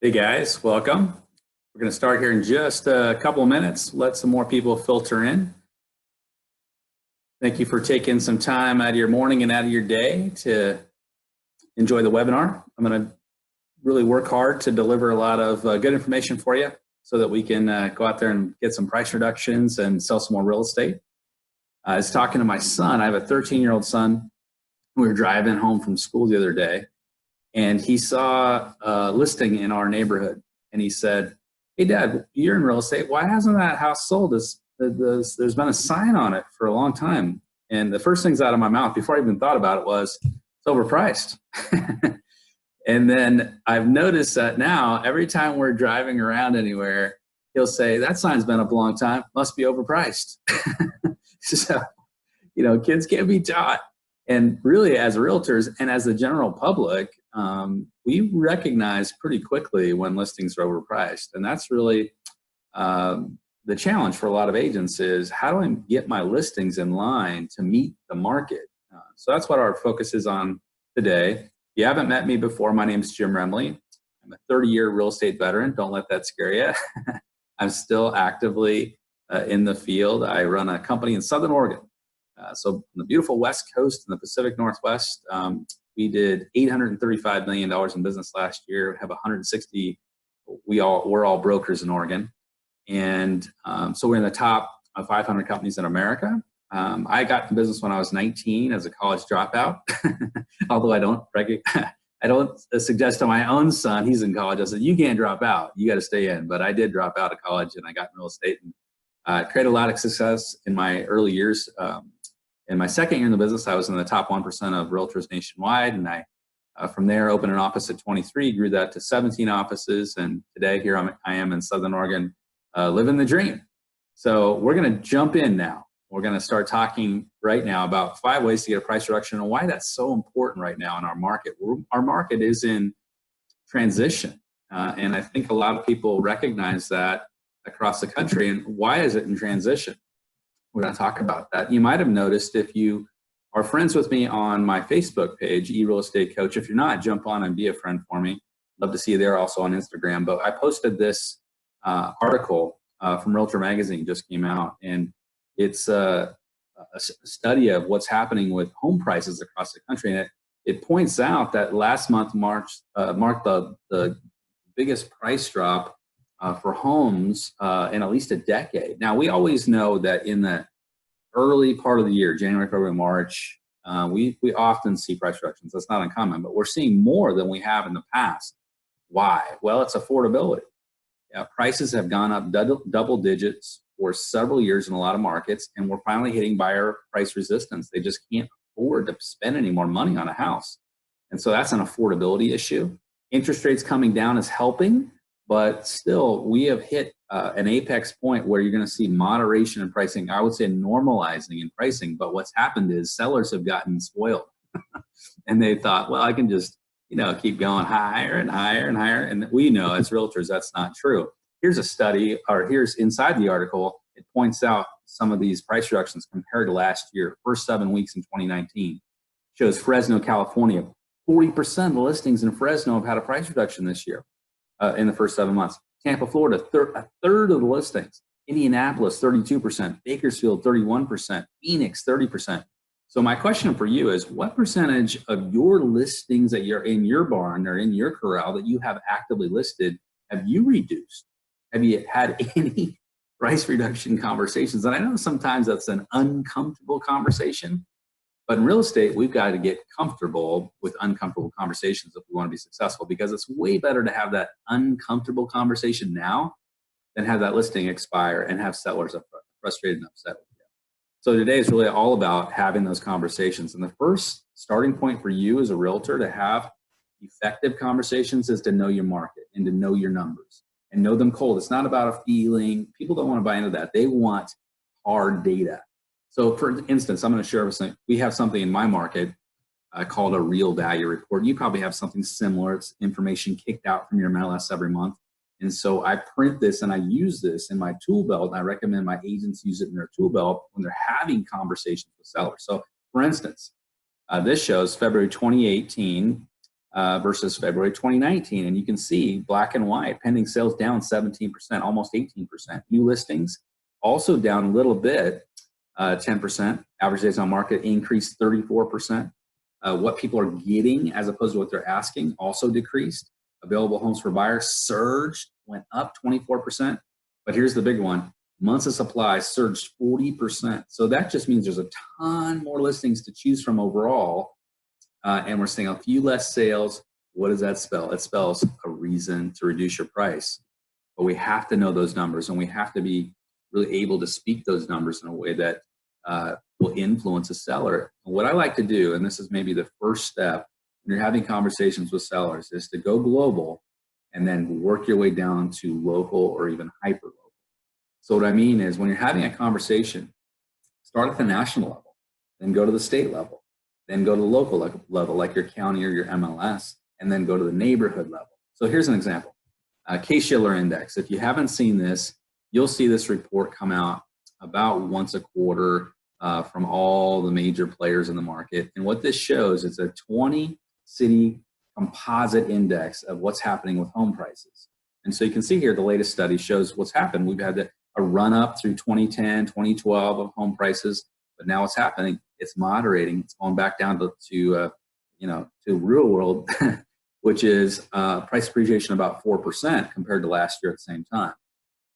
Hey guys, welcome. We're going to start here in just a couple of minutes. Let some more people filter in. Thank you for taking some time out of your morning and out of your day to enjoy the webinar. I'm going to really work hard to deliver a lot of good information for you so that we can go out there and get some price reductions and sell some more real estate. I was talking to my son. I have a 13-year-old son. We were driving home from school the other day, and he saw a listing in our neighborhood, and he said, "Hey Dad, you're in real estate. Why hasn't that house sold? There's been a sign on it for a long time." And the first things out of my mouth before I even thought about it was, "It's overpriced." And then I've noticed that now every time we're driving around anywhere, he'll say, "That sign's been up a long time, must be overpriced." So, kids can be taught. And really, as realtors and as the general public, we recognize pretty quickly when listings are overpriced. And that's really the challenge for a lot of agents is, how do I get my listings in line to meet the market? So that's what our focus is on today. If you haven't met me before, my name is Jim Remley. I'm a 30-year real estate veteran. Don't let that scare you. I'm still actively in the field. I run a company in Southern Oregon. So on the beautiful West Coast in the Pacific Northwest, we did $835 million in business last year. We have 160. We're all brokers in Oregon, and so we're in the top 500 companies in America. I got in business when I was 19 as a college dropout. Although I don't suggest to my own son, he's in college, I said, "You can't drop out. You got to stay in." But I did drop out of college, and I got in real estate and created a lot of success in my early years. In my second year in the business, I was in the top 1% of realtors nationwide, and I, from there, opened an office at 23, grew that to 17 offices, and today here I am in Southern Oregon, living the dream. So we're going to jump in now. We're going to start talking right now about 5 ways to get a price reduction and why that's so important right now in our market. Our market is in transition, and I think a lot of people recognize that across the country. And why is it in transition? We're going to talk about that. You might have noticed, if you are friends with me on my Facebook page, eRealEstateCoach. If you're not, jump on and be a friend for me. Love to see you there, also on Instagram. But I posted this article from Realtor Magazine, just came out, and it's a study of what's happening with home prices across the country. And it points out that last month marked the biggest price drop for homes in at least a decade. Now, we always know that in the early part of the year, January, February, March, we often see price reductions. That's not uncommon, but we're seeing more than we have in the past. Why? Well, it's affordability. Prices have gone up double digits for several years in a lot of markets, and we're finally hitting buyer price resistance. They just can't afford to spend any more money on a house. And so that's an affordability issue. Interest rates coming down is helping, but still, we have hit an apex point where you're going to see moderation in pricing. I would say normalizing in pricing. But what's happened is sellers have gotten spoiled, and they thought, well, I can just keep going higher and higher and higher. And we know as realtors that's not true. Here's a study, or here's inside the article. It points out some of these price reductions compared to last year. First 7 weeks in 2019 shows Fresno, California. 40% of the listings in Fresno have had a price reduction this year. In the first 7 months. Tampa, Florida, a third of the listings. Indianapolis, 32%. Bakersfield, 31%. Phoenix, 30%. So my question for you is, what percentage of your listings that you're in your barn or in your corral that you have actively listed have you reduced? Have you had any price reduction conversations? And I know sometimes that's an uncomfortable conversation, but in real estate, we've got to get comfortable with uncomfortable conversations if we want to be successful, because it's way better to have that uncomfortable conversation now than have that listing expire and have sellers frustrated and upset with you. So today is really all about having those conversations. And the first starting point for you as a realtor to have effective conversations is to know your market and to know your numbers and know them cold. It's not about a feeling. People don't want to buy into that. They want hard data. So for instance, I'm going to share with something. We have something in my market called a real value report. You probably have something similar. It's information kicked out from your MLS every month. And so I print this and I use this in my tool belt. And I recommend my agents use it in their tool belt when they're having conversations with sellers. So for instance, this shows February 2018 versus February 2019. And you can see black and white, pending sales down 17%, almost 18%. New listings also down a little bit, 10%. Average days on market increased 34%. What people are getting as opposed to what they're asking also decreased. Available homes for buyers surged, went up 24%. But here's the big one. Months of supply surged 40%. So that just means there's a ton more listings to choose from overall. And we're seeing a few less sales. What does that spell? It spells a reason to reduce your price. But we have to know those numbers, and we have to be really able to speak those numbers in a way that will influence a seller. And what I like to do, and this is maybe the first step when you're having conversations with sellers, is to go global and then work your way down to local or even hyper local. So what I mean is when you're having a conversation, start at the national level, then go to the state level, then go to the local level, like your county or your MLS, and then go to the neighborhood level. So here's an example. Case-Shiller Index. If you haven't seen this, you'll see this report come out about once a quarter from all the major players in the market. And what this shows is a 20-city composite index of what's happening with home prices. And so you can see here the latest study shows what's happened. We've had a run up through 2010, 2012 of home prices, but now what's happening? It's moderating. It's going back down to real world, which is price appreciation about 4% compared to last year at the same time.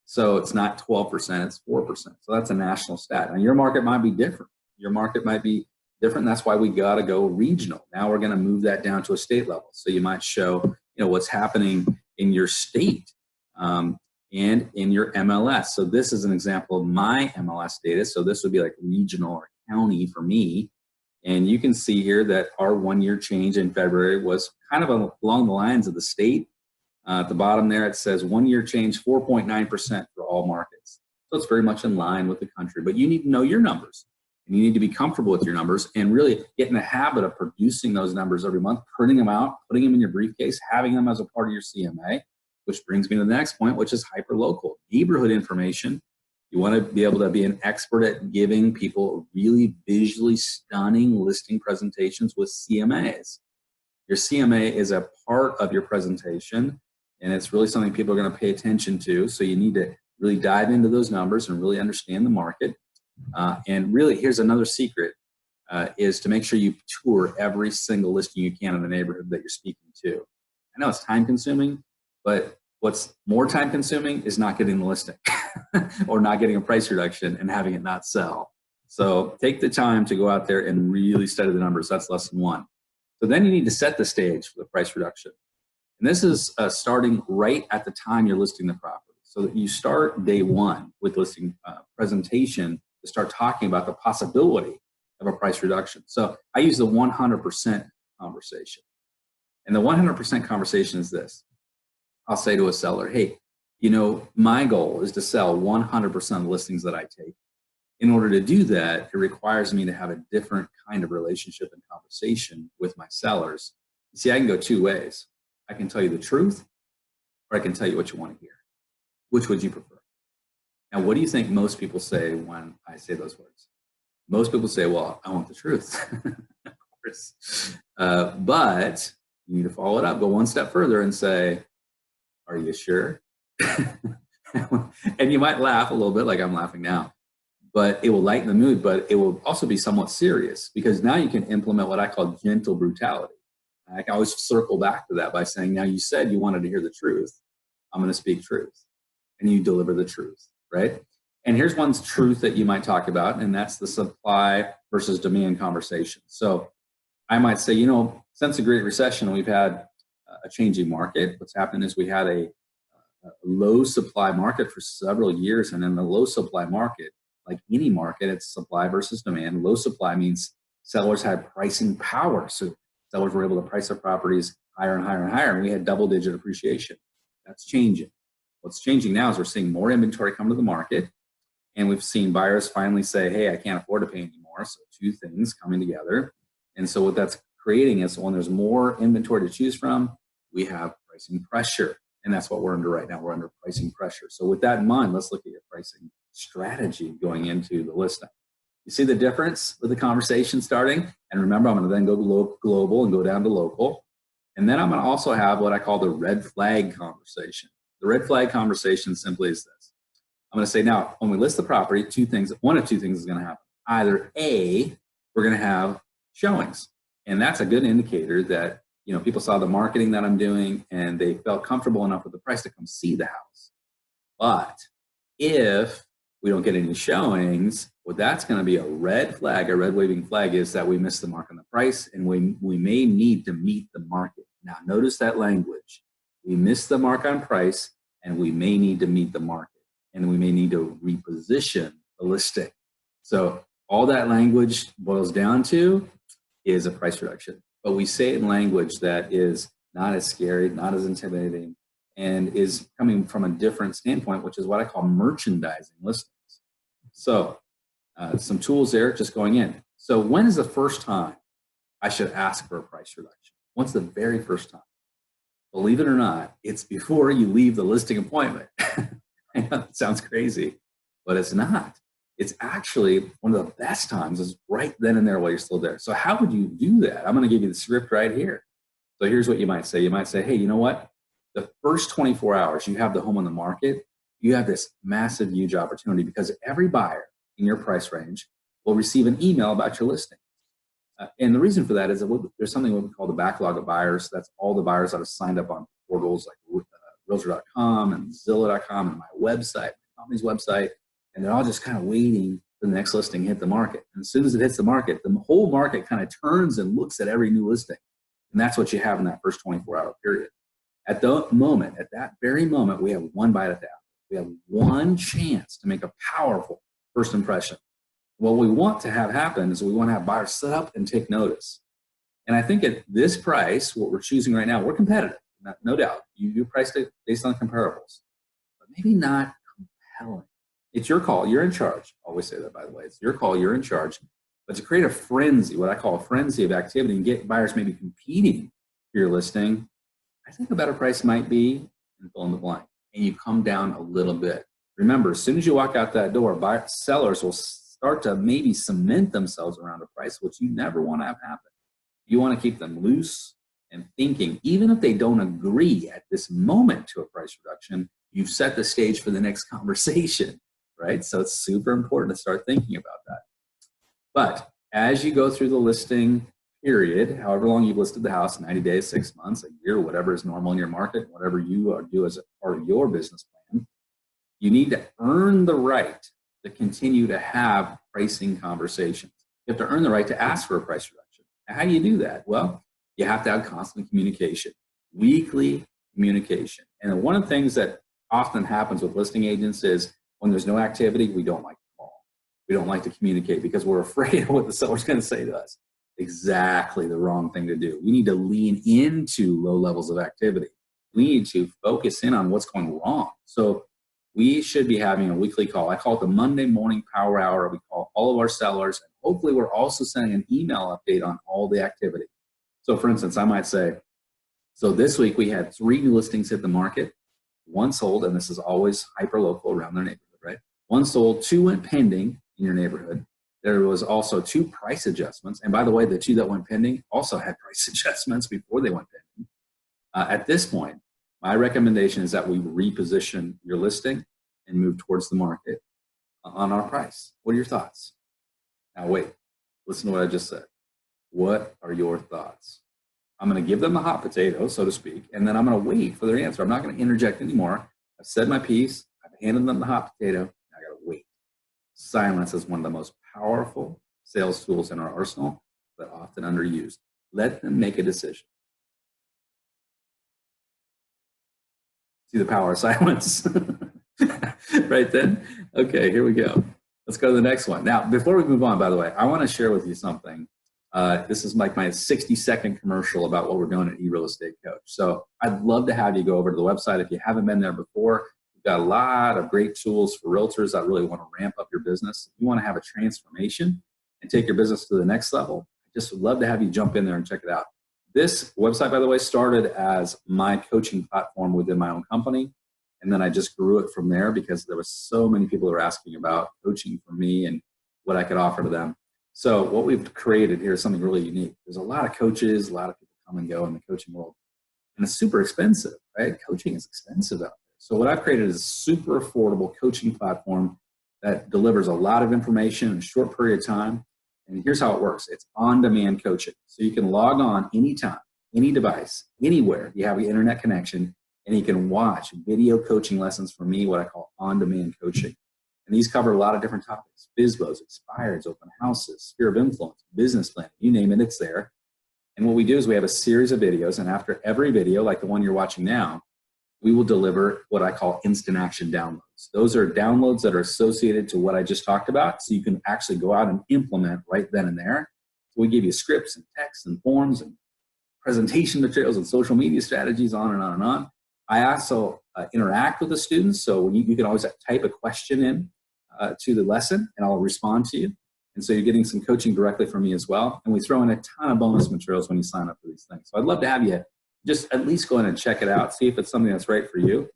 So it's not 12%, it's 4%. So that's a national stat. Now your market might be different. Your market might be different. That's why we got to go regional. Now we're going to move that down to a state level. So you might show, what's happening in your state and in your MLS. So this is an example of my MLS data. So this would be like regional or county for me. And you can see here that our 1 year change in February was kind of along the lines of the state. At the bottom there, it says 1 year change, 4.9% for all markets. So it's very much in line with the country, but you need to know your numbers and you need to be comfortable with your numbers and really get in the habit of producing those numbers every month, printing them out, putting them in your briefcase, having them as a part of your CMA, which brings me to the next point, which is hyperlocal. Neighborhood information. You want to be able to be an expert at giving people really visually stunning listing presentations with CMAs. Your CMA is a part of your presentation, and it's really something people are going to pay attention to. So you need to really dive into those numbers and really understand the market. And really, here's another secret, is to make sure you tour every single listing you can in the neighborhood that you're speaking to. I know it's time consuming, but what's more time consuming is not getting the listing or not getting a price reduction and having it not sell. So take the time to go out there and really study the numbers. That's lesson one. So then you need to set the stage for the price reduction. And this is starting right at the time you're listing the property. So that you start day one with listing presentation to start talking about the possibility of a price reduction. So I use the 100% conversation. And the 100% conversation is this. I'll say to a seller, hey, my goal is to sell 100% of the listings that I take. In order to do that, it requires me to have a different kind of relationship and conversation with my sellers. You see, I can go two ways. I can tell you the truth, or I can tell you what you want to hear. Which would you prefer? Now, what do you think most people say when I say those words? Most people say, well, I want the truth, of course. But you need to follow it up, go one step further and say, are you sure? And you might laugh a little bit like I'm laughing now, but it will lighten the mood, but it will also be somewhat serious because now you can implement what I call gentle brutality. I can always circle back to that by saying, now you said you wanted to hear the truth. I'm going to speak truth. And you deliver the truth, right? And here's one truth that you might talk about, and that's the supply versus demand conversation. So I might say, since the Great Recession, we've had a changing market. What's happened is we had a low supply market for several years. And in the low supply market, like any market, it's supply versus demand. Low supply means sellers had pricing power. So sellers were able to price their properties higher and higher and higher. And we had double-digit appreciation. That's changing. What's changing now is we're seeing more inventory come to the market. And we've seen buyers finally say, hey, I can't afford to pay anymore. So two things coming together. And so what that's creating is when there's more inventory to choose from, we have pricing pressure. And that's what we're under right now. We're under pricing pressure. So with that in mind, let's look at your pricing strategy going into the listing. You see the difference with the conversation starting? And remember, I'm going to then go global and go down to local. And then I'm going to also have what I call the red flag conversation. The red flag conversation simply is this. I'm going to say, now, when we list the property, one of two things is going to happen. Either A, we're going to have showings. And that's a good indicator that, people saw the marketing that I'm doing and they felt comfortable enough with the price to come see the house. But if we don't get any showings, well, that's going to be a red flag. A red waving flag is that we missed the mark on the price and we may need to meet the market. Now, notice that language. We missed the mark on price and we may need to meet the market and we may need to reposition the listing. So all that language boils down to is a price reduction. But we say it in language that is not as scary, not as intimidating, and is coming from a different standpoint, which is what I call merchandising listings. So some tools there just going in. So when is the first time I should ask for a price reduction? When's the very first time? Believe it or not, it's before you leave the listing appointment. I know that sounds crazy, but it's not. It's actually one of the best times is right then and there while you're still there. So how would you do that? I'm going to give you the script right here. So here's what you might say. You might say, hey, you know what? The first 24 hours you have the home on the market, you have this massive, huge opportunity because every buyer in your price range will receive an email about your listing. And the reason for that is that there's something we call the backlog of buyers. That's all the buyers that have signed up on portals like Realtor.com and Zillow.com and my website, my company's website, and they're all just kind of waiting for the next listing to hit the market. And as soon as it hits the market, the whole market kind of turns and looks at every new listing. And that's what you have in that first 24-hour period. At that very moment, we have one bite at the apple. We have one chance to make a powerful first impression. What we want to have happen is we want to have buyers set up and take notice. And I think at this price, what we're choosing right now, we're competitive, no doubt. You priced it based on comparables, but maybe not compelling. It's your call. You're in charge. I always say that, by the way. It's your call. You're in charge. But to create a frenzy, what I call a frenzy of activity, and get buyers maybe competing for your listing, I think a better price might be, and fill in the blank, and you come down a little bit. Remember, as soon as you walk out that door, sellers will start to maybe cement themselves around a price, which you never want to have happen. You want to keep them loose and thinking, even if they don't agree at this moment to a price reduction, you've set the stage for the next conversation, right? So it's super important to start thinking about that. But as you go through the listing period, however long you've listed the house, 90 days, 6 months, a year, whatever is normal in your market, whatever you do as a part of your business plan, you need to earn the right to continue to have pricing conversations. You have to earn the right to ask for a price reduction. Now, how do you do that? Well, you have to have constant communication, weekly communication. And one of the things that often happens with listing agents is when there's no activity, we don't like to call. We don't like to communicate because we're afraid of what the seller's going to say to us. Exactly the wrong thing to do. We need to lean into low levels of activity. We need to focus in on what's going wrong. So we should be having a weekly call. I call it the Monday morning power hour. We call all of our sellers, and hopefully we're also sending an email update on all the activity. So for instance, I might say, so this week we had 3 new listings hit the market, 1 sold, and this is always hyper local around their neighborhood, right? 1 sold, 2 went pending in your neighborhood. There was also 2 price adjustments. And by the way, the 2 that went pending also had price adjustments before they went pending. At this point, my recommendation is that we reposition your listing and move towards the market on our price. What are your thoughts? Now wait, listen to what I just said. What are your thoughts? I'm going to give them the hot potato, so to speak, and then I'm going to wait for their answer. I'm not going to interject anymore. I've said my piece. I've handed them the hot potato. I got to wait. Silence is one of the most powerful sales tools in our arsenal, but often underused. Let them make a decision. See the power of silence? Right then? Okay, here we go. Let's go to the next one. Now, before we move on, by the way, I want to share with you something. This is like my 60-second commercial about what we're doing at eRealEstateCoach. So I'd love to have you go over to the website if you haven't been there before. We've got a lot of great tools for realtors that really want to ramp up your business. If you want to have a transformation and take your business to the next level, I just would love to have you jump in there and check it out. This website, by the way, started as my coaching platform within my own company. And then I just grew it from there because there was so many people who were asking about coaching from me and what I could offer to them. So what we've created here is something really unique. There's a lot of coaches, a lot of people come and go in the coaching world. And it's super expensive, right? Coaching is expensive out there. So what I've created is a super affordable coaching platform that delivers a lot of information in a short period of time. And here's how it works. It's on-demand coaching. So you can log on anytime, any device, anywhere you have an internet connection, and you can watch video coaching lessons from me, what I call on-demand coaching. And these cover a lot of different topics: FSBOs, expireds, open houses, sphere of influence, business planning, you name it, it's there. And what we do is we have a series of videos, and after every video, like the one you're watching now, we will deliver what I call instant action downloads. Those are downloads that are associated to what I just talked about, so you can actually go out and implement right then and there. So we give you scripts and texts and forms and presentation materials and social media strategies, on and on and on. I also interact with the students, so when you can always type a question in to the lesson, and I'll respond to you. And so you're getting some coaching directly from me as well. And we throw in a ton of bonus materials when you sign up for these things. So I'd love to have you just at least go in and check it out, see if it's something that's right for you.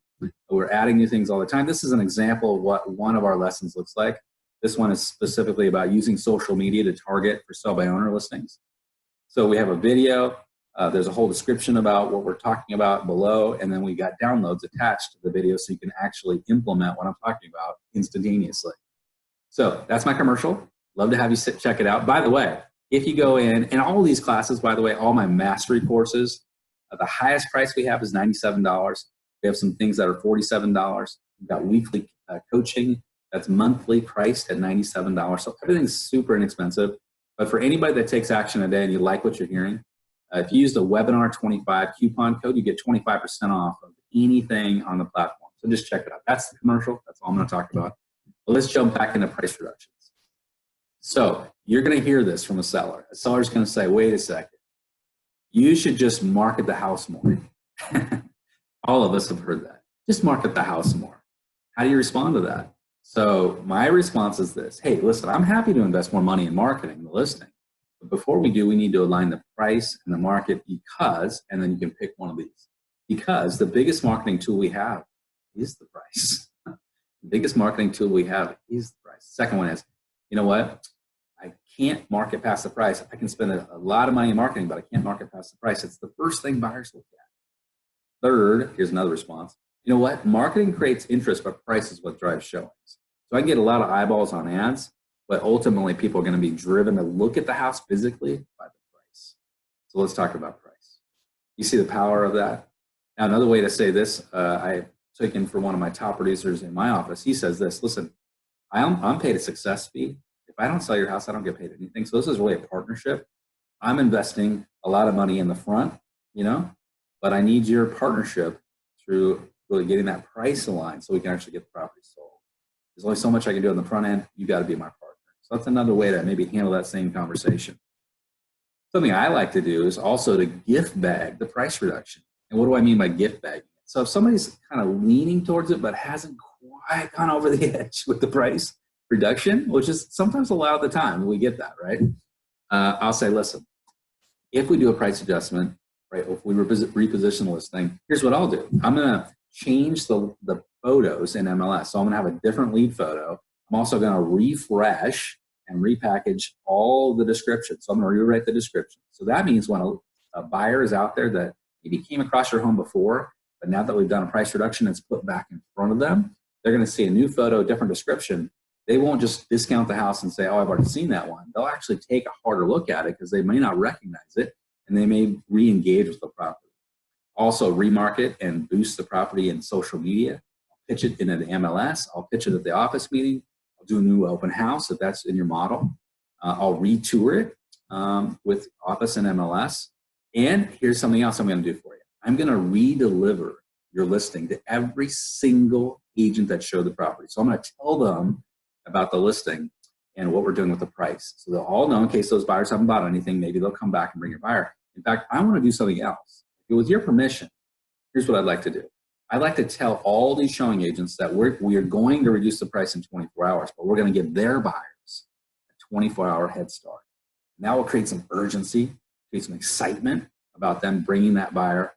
We're adding new things all the time. This is an example of what one of our lessons looks like. This one is specifically about using social media to target for sell by owner listings. So we have a video. There's a whole description about what we're talking about below, and then we got downloads attached to the video so you can actually implement what I'm talking about instantaneously. So that's my commercial. Love to have you check it out. By the way, if you go in, and all these classes, by the way, all my mastery courses, the highest price we have is $97. We have some things that are $47. We've got weekly coaching that's monthly priced at $97. So everything's super inexpensive. But for anybody that takes action today and you like what you're hearing, if you use the webinar 25 coupon code, you get 25% off of anything on the platform. So just check it out. That's the commercial. That's all I'm going to talk about. But let's jump back into price reductions. So you're going to hear this from a seller. A seller's going to say, wait a second, you should just market the house more. All of us have heard that. Just market the house more. How do you respond to that? So my response is this: hey, listen, I'm happy to invest more money in marketing the listing. But before we do, we need to align the price and the market because, and then you can pick one of these, because the biggest marketing tool we have is the price. The biggest marketing tool we have is the price. Second one is, you know what? I can't market past the price. I can spend a lot of money in marketing, but I can't market past the price. It's the first thing buyers look at. Third, here's another response. You know what? Marketing creates interest, but price is what drives showings. So I get a lot of eyeballs on ads, but ultimately people are going to be driven to look at the house physically by the price. So let's talk about price. You see the power of that? Now, another way to say this, I took in for one of my top producers in my office. He says this: listen, I'm paid a success fee. If I don't sell your house, I don't get paid anything. So this is really a partnership. I'm investing a lot of money in the front, but I need your partnership through really getting that price aligned so we can actually get the property sold. There's only so much I can do on the front end. You got to be my partner. So that's another way to maybe handle that same conversation. Something I like to do is also to gift bag the price reduction. And what do I mean by gift bagging? So if somebody's kind of leaning towards it but hasn't quite gone over the edge with the price reduction, which is sometimes a lot of the time, we get that, right? I'll say, listen, if we do a price adjustment, right, if we reposition the listing, here's what I'll do. I'm going to change the photos in MLS. So I'm going to have a different lead photo. I'm also going to refresh and repackage all the descriptions. So I'm going to rewrite the description. So that means when a buyer is out there that maybe came across your home before, but now that we've done a price reduction, it's put back in front of them, they're going to see a new photo, different description. They won't just discount the house and say, oh, I've already seen that one. They'll actually take a harder look at it because they may not recognize it, and they may re-engage with the property. Also, remarket and boost the property in social media. I'll pitch it in an MLS. I'll pitch it at the office meeting. I'll do a new open house if that's in your model. I'll retour it with office and MLS. And here's something else I'm going to do for you. I'm going to re-deliver your listing to every single agent that showed the property. So I'm going to tell them about the listing and what we're doing with the price. So they'll all know in case those buyers haven't bought anything, maybe they'll come back and bring your buyer. In fact, I want to do something else. With your permission, here's what I'd like to do. I'd like to tell all these showing agents that we are going to reduce the price in 24 hours, but we're going to give their buyers a 24-hour head start. And that will create some urgency, create some excitement about them bringing that buyer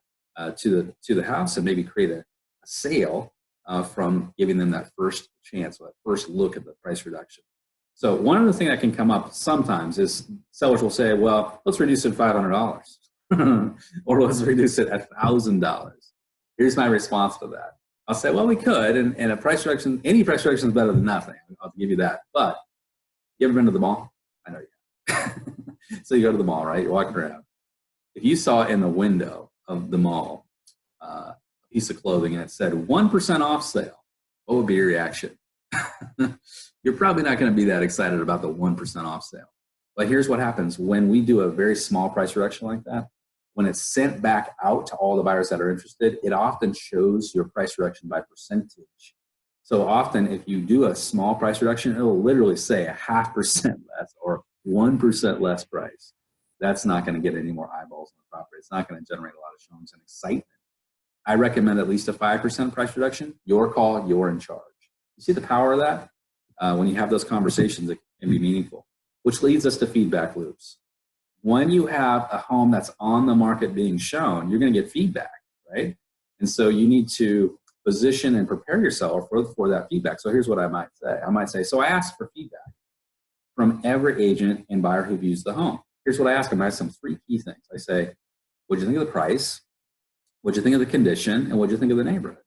to the house, and maybe create a sale from giving them that first chance, or that first look at the price reduction. So one of the things that can come up sometimes is sellers will say, well, let's reduce it $500. or let's reduce it $1,000. Here's my response to that. I'll say, well, we could, and a price reduction, any price reduction is better than nothing. I'll give you that. But you ever been to the mall? I know you have. So you go to the mall, right? You're walking around. If you saw in the window of the mall a piece of clothing and it said 1% off sale, what would be your reaction? You're probably not going to be that excited about the 1% off sale. But here's what happens when we do a very small price reduction like that. When it's sent back out to all the buyers that are interested, it often shows your price reduction by percentage. So often if you do a small price reduction, it'll literally say 0.5% less or 1% less price. That's not going to get any more eyeballs on the property. It's not going to generate a lot of showings and excitement. I recommend at least a 5% price reduction. Your call, you're in charge. You see the power of that? When you have those conversations, it can be meaningful, which leads us to feedback loops. When you have a home that's on the market being shown, you're going to get feedback, right? And so you need to position and prepare yourself for that feedback. So here's what I might say. I might say, so I asked for feedback from every agent and buyer who views the home. Here's what I ask them. I ask them 3 key things. I say, what'd you think of the price? What'd you think of the condition? And what'd you think of the neighborhood?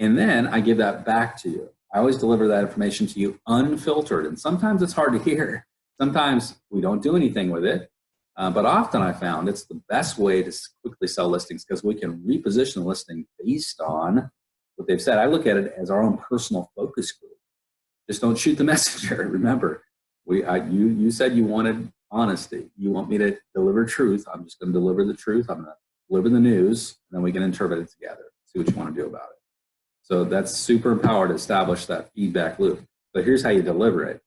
And then I give that back to you. I always deliver that information to you unfiltered. And sometimes it's hard to hear. Sometimes we don't do anything with it. But often I found it's the best way to quickly sell listings because we can reposition the listing based on what they've said. I look at it as our own personal focus group. Just don't shoot the messenger. Remember, you said you wanted honesty. You want me to deliver truth. I'm just going to deliver the truth. I'm going to deliver the news, and then we can interpret it together, see what you want to do about it. So that's super empowered to establish that feedback loop. But here's how you deliver it.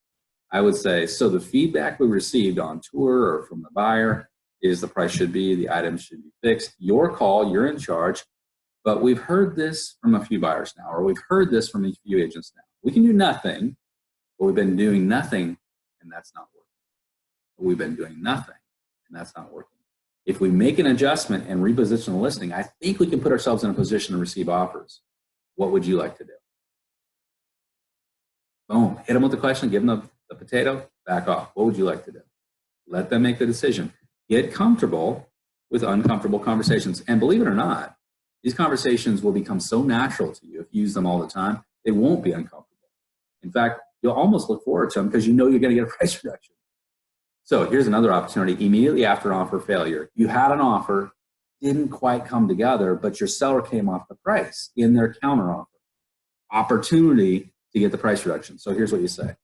I would say, so the feedback we received on tour or from the buyer is the price should be, the items should be fixed. Your call, you're in charge. But we've heard this from a few buyers now, or we've heard this from a few agents now. We can do nothing, but we've been doing nothing, and that's not working. We've been doing nothing, and that's not working. If we make an adjustment and reposition the listing, I think we can put ourselves in a position to receive offers. What would you like to do? Boom. Hit them with the question, give them the potato, back off. What would you like to do? Let them make the decision. Get comfortable with uncomfortable conversations. And believe it or not, these conversations will become so natural to you if you use them all the time, they won't be uncomfortable. In fact, you'll almost look forward to them because you know you're going to get a price reduction. So here's another opportunity. Immediately after an offer failure, you had an offer, didn't quite come together, but your seller came off the price in their counteroffer. Opportunity to get the price reduction. So here's what you say.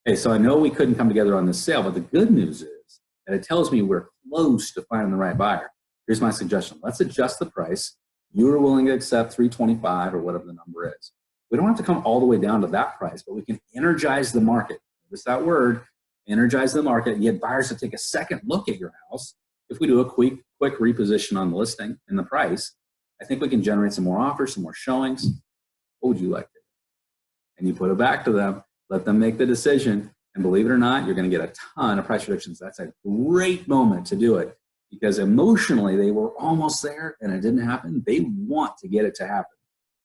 Hey, so I know we couldn't come together on this sale, but the good news is that it tells me we're close to finding the right buyer. Here's my suggestion. Let's adjust the price. You are willing to accept $325 or whatever the number is. We don't have to come all the way down to that price, but we can energize the market. Notice that word, energize the market, and get buyers to take a second look at your house. If we do a quick reposition on the listing and the price, I think we can generate some more offers, some more showings. What would you like to do? And you put it back to them, let them make the decision, and believe it or not, you're going to get a ton of price reductions. That's a great moment to do it because emotionally they were almost there and it didn't happen. They want to get it to happen.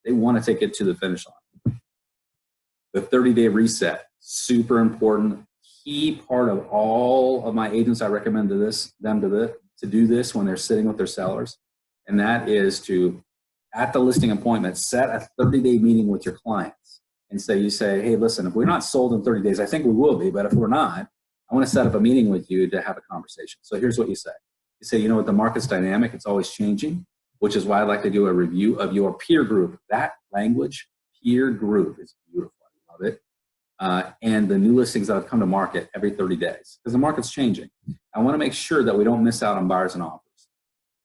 They want to take it to the finish line. The 30-day reset, super important. Key part of all of my agents, I recommend to do this when they're sitting with their sellers, and that is to, at the listing appointment, set a 30-day meeting with your clients and you say, hey, listen, if we're not sold in 30 days, I think we will be, but if we're not, I want to set up a meeting with you to have a conversation. So here's what you say. You say, you know what, the market's dynamic, it's always changing, which is why I'd like to do a review of your peer group. That language, peer group, is beautiful. I love it. And the new listings that have come to market every 30 days because the market's changing. I want to make sure that we don't miss out on buyers and offers.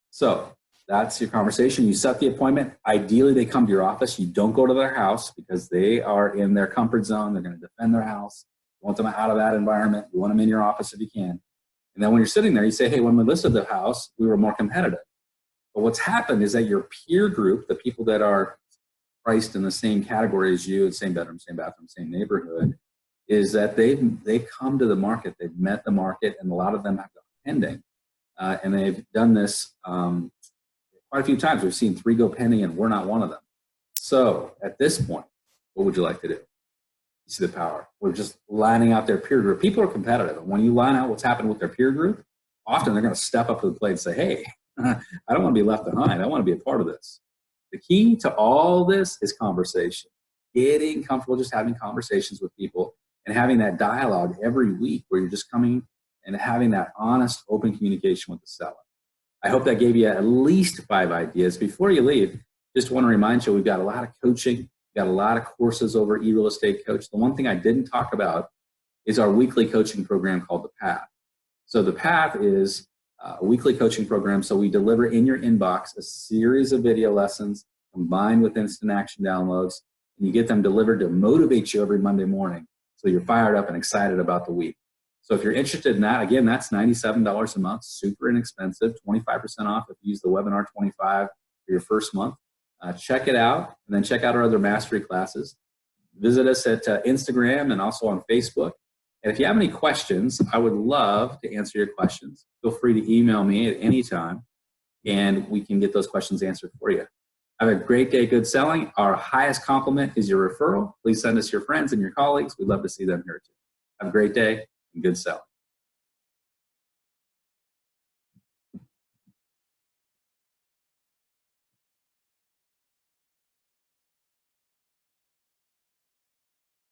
So that's your conversation. You set the appointment. Ideally, they come to your office. You don't go to their house because they are in their comfort zone. They're going to defend their house. You want them out of that environment. You want them in your office if you can. And then when you're sitting there, you say, hey, when we listed the house, we were more competitive. But what's happened is that your peer group, the people that are priced in the same category as you, same bedroom, same bathroom, same neighborhood, is that they've come to the market, they've met the market, and a lot of them have gone pending. And they've done this quite a few times. We've seen 3 go pending, and we're not one of them. So at this point, what would you like to do? You see the power. We're just lining out their peer group. People are competitive, and when you line out what's happened with their peer group, often they're going to step up to the plate and say, hey, I don't want to be left behind. I want to be a part of this. The key to all this is conversation. Getting comfortable just having conversations with people and having that dialogue every week where you're just coming and having that honest, open communication with the seller. I hope that gave you at least 5 ideas. Before you leave, just want to remind you, we've got a lot of coaching, we've got a lot of courses over eRealEstateCoach. The one thing I didn't talk about is our weekly coaching program called The Path. So The Path is a weekly coaching program. So we deliver in your inbox a series of video lessons combined with instant action downloads, and you get them delivered to motivate you every Monday morning so you're fired up and excited about the week. So if you're interested in that, again, that's $97 a month, super inexpensive, 25% off if you use the webinar 25 for your first month. Check it out, and then check out our other mastery classes. Visit us at Instagram and also on Facebook. And if you have any questions, I would love to answer your questions. Feel free to email me at any time, and we can get those questions answered for you. Have a great day, good selling. Our highest compliment is your referral. Please send us your friends and your colleagues. We'd love to see them here too. Have a great day and good selling.